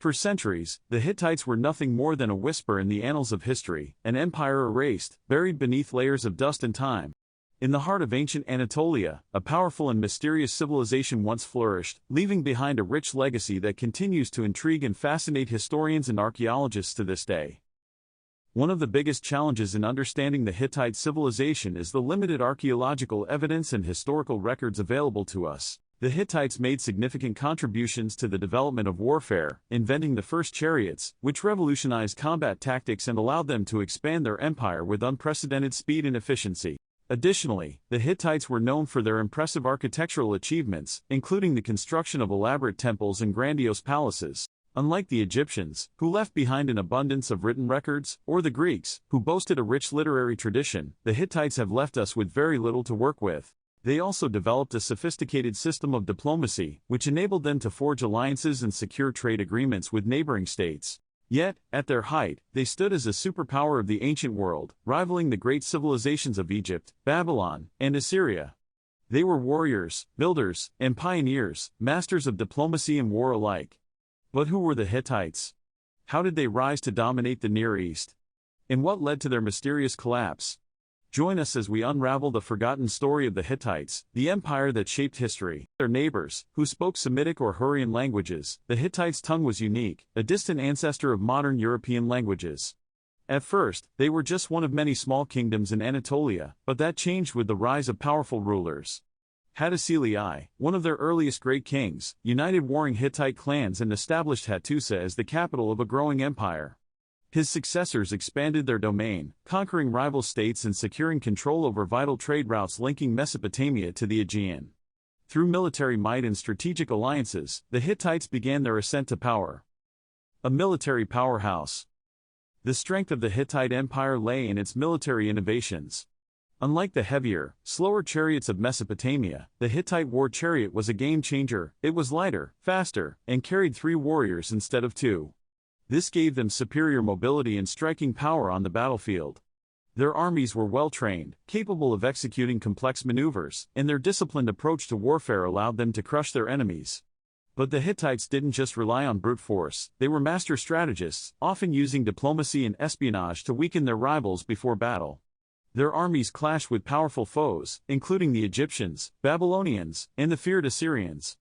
For centuries, the Hittites were nothing more than a whisper in the annals of history, an empire erased, buried beneath layers of dust and time. In the heart of ancient Anatolia, a powerful and mysterious civilization once flourished, leaving behind a rich legacy that continues to intrigue and fascinate historians and archaeologists to this day. One of the biggest challenges in understanding the Hittite civilization is the limited archaeological evidence and historical records available to us. The Hittites made significant contributions to the development of warfare, inventing the first chariots, which revolutionized combat tactics and allowed them to expand their empire with unprecedented speed and efficiency. Additionally, the Hittites were known for their impressive architectural achievements, including the construction of elaborate temples and grandiose palaces. Unlike the Egyptians, who left behind an abundance of written records, or the Greeks, who boasted a rich literary tradition, the Hittites have left us with very little to work with. They also developed a sophisticated system of diplomacy, which enabled them to forge alliances and secure trade agreements with neighboring states. Yet, at their height, they stood as a superpower of the ancient world, rivaling the great civilizations of Egypt, Babylon, and Assyria. They were warriors, builders, and pioneers, masters of diplomacy and war alike. But who were the Hittites? How did they rise to dominate the Near East? And what led to their mysterious collapse? Join us as we unravel the forgotten story of the Hittites, the empire that shaped history. Their neighbors, who spoke Semitic or Hurrian languages, the Hittites' tongue was unique, a distant ancestor of modern European languages. At first, they were just one of many small kingdoms in Anatolia, but that changed with the rise of powerful rulers. Hattusili, one of their earliest great kings, united warring Hittite clans and established Hattusa as the capital of a growing empire. His successors expanded their domain, conquering rival states and securing control over vital trade routes linking Mesopotamia to the Aegean. Through military might and strategic alliances, the Hittites began their ascent to power. A military powerhouse. The strength of the Hittite Empire lay in its military innovations. Unlike the heavier, slower chariots of Mesopotamia, the Hittite war chariot was a game-changer. It was lighter, faster, and carried 3 warriors instead of 2. This gave them superior mobility and striking power on the battlefield. Their armies were well-trained, capable of executing complex maneuvers, and their disciplined approach to warfare allowed them to crush their enemies. But the Hittites didn't just rely on brute force, they were master strategists, often using diplomacy and espionage to weaken their rivals before battle. Their armies clashed with powerful foes, including the Egyptians, Babylonians, and the feared Assyrians.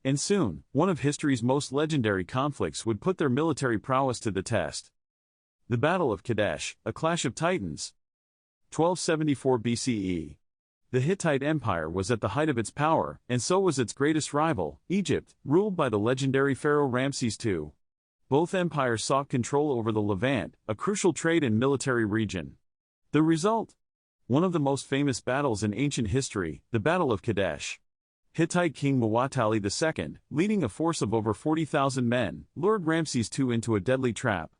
And soon, one of history's most legendary conflicts would put their military prowess to the test. The Battle of Kadesh, a clash of titans. 1274 BCE. The Hittite Empire was at the height of its power, and so was its greatest rival, Egypt, ruled by the legendary pharaoh Ramses II. Both empires sought control over the Levant, a crucial trade and military region. The result? One of the most famous battles in ancient history, the Battle of Kadesh. Hittite king Muwatalli II, leading a force of over 40,000 men, lured Ramses II into a deadly trap.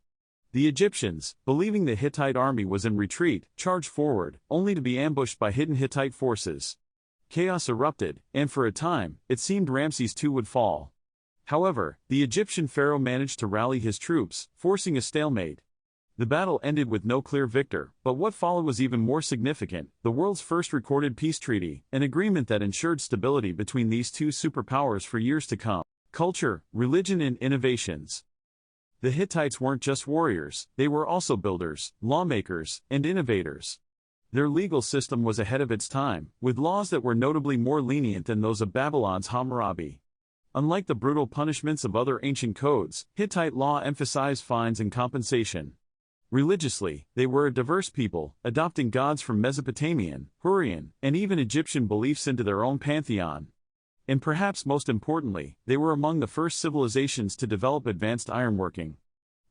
The Egyptians, believing the Hittite army was in retreat, charged forward, only to be ambushed by hidden Hittite forces. Chaos erupted, and for a time, it seemed Ramses II would fall. However, the Egyptian pharaoh managed to rally his troops, forcing a stalemate. The battle ended with no clear victor, but what followed was even more significant: the world's first recorded peace treaty, an agreement that ensured stability between these two superpowers for years to come. Culture, religion and innovations. The Hittites weren't just warriors, they were also builders, lawmakers, and innovators. Their legal system was ahead of its time, with laws that were notably more lenient than those of Babylon's Hammurabi. Unlike the brutal punishments of other ancient codes, Hittite law emphasized fines and compensation. Religiously, they were a diverse people, adopting gods from Mesopotamian, Hurrian, and even Egyptian beliefs into their own pantheon. And perhaps most importantly, they were among the first civilizations to develop advanced ironworking.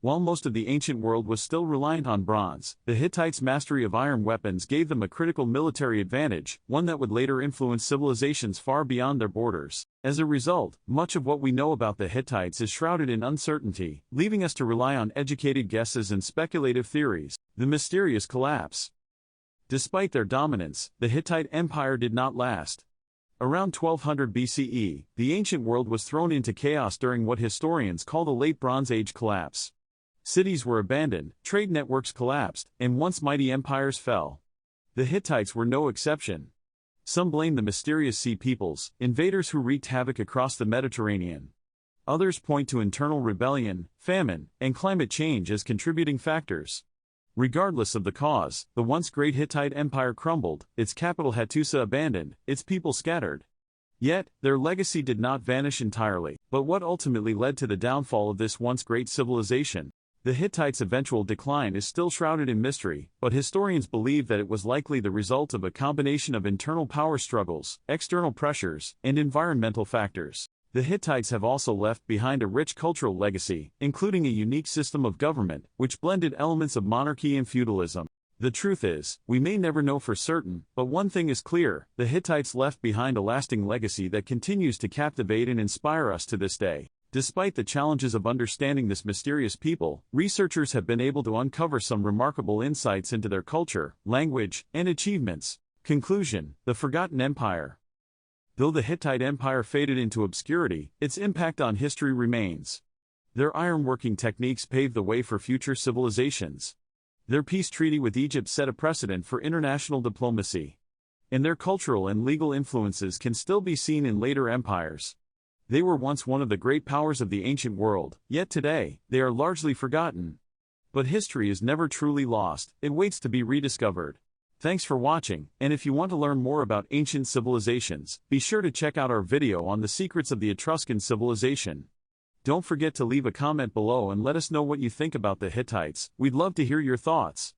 While most of the ancient world was still reliant on bronze, the Hittites' mastery of iron weapons gave them a critical military advantage, one that would later influence civilizations far beyond their borders. As a result, much of what we know about the Hittites is shrouded in uncertainty, leaving us to rely on educated guesses and speculative theories. The mysterious collapse. Despite their dominance, the Hittite Empire did not last. Around 1200 BCE, the ancient world was thrown into chaos during what historians call the Late Bronze Age collapse. Cities were abandoned, trade networks collapsed, and once mighty empires fell. The Hittites were no exception. Some blame the mysterious sea peoples, invaders who wreaked havoc across the Mediterranean. Others point to internal rebellion, famine, and climate change as contributing factors. Regardless of the cause, the once great Hittite Empire crumbled, its capital Hattusa abandoned, its people scattered. Yet, their legacy did not vanish entirely. But what ultimately led to the downfall of this once great civilization? The Hittites' eventual decline is still shrouded in mystery, but historians believe that it was likely the result of a combination of internal power struggles, external pressures, and environmental factors. The Hittites have also left behind a rich cultural legacy, including a unique system of government, which blended elements of monarchy and feudalism. The truth is, we may never know for certain, but one thing is clear: the Hittites left behind a lasting legacy that continues to captivate and inspire us to this day. Despite the challenges of understanding this mysterious people, researchers have been able to uncover some remarkable insights into their culture, language, and achievements. Conclusion: the Forgotten Empire. Though the Hittite Empire faded into obscurity, its impact on history remains. Their ironworking techniques paved the way for future civilizations. Their peace treaty with Egypt set a precedent for international diplomacy. And their cultural and legal influences can still be seen in later empires. They were once one of the great powers of the ancient world, yet today, they are largely forgotten. But history is never truly lost, it waits to be rediscovered. Thanks for watching, and if you want to learn more about ancient civilizations, be sure to check out our video on the secrets of the Etruscan civilization. Don't forget to leave a comment below and let us know what you think about the Hittites. We'd love to hear your thoughts.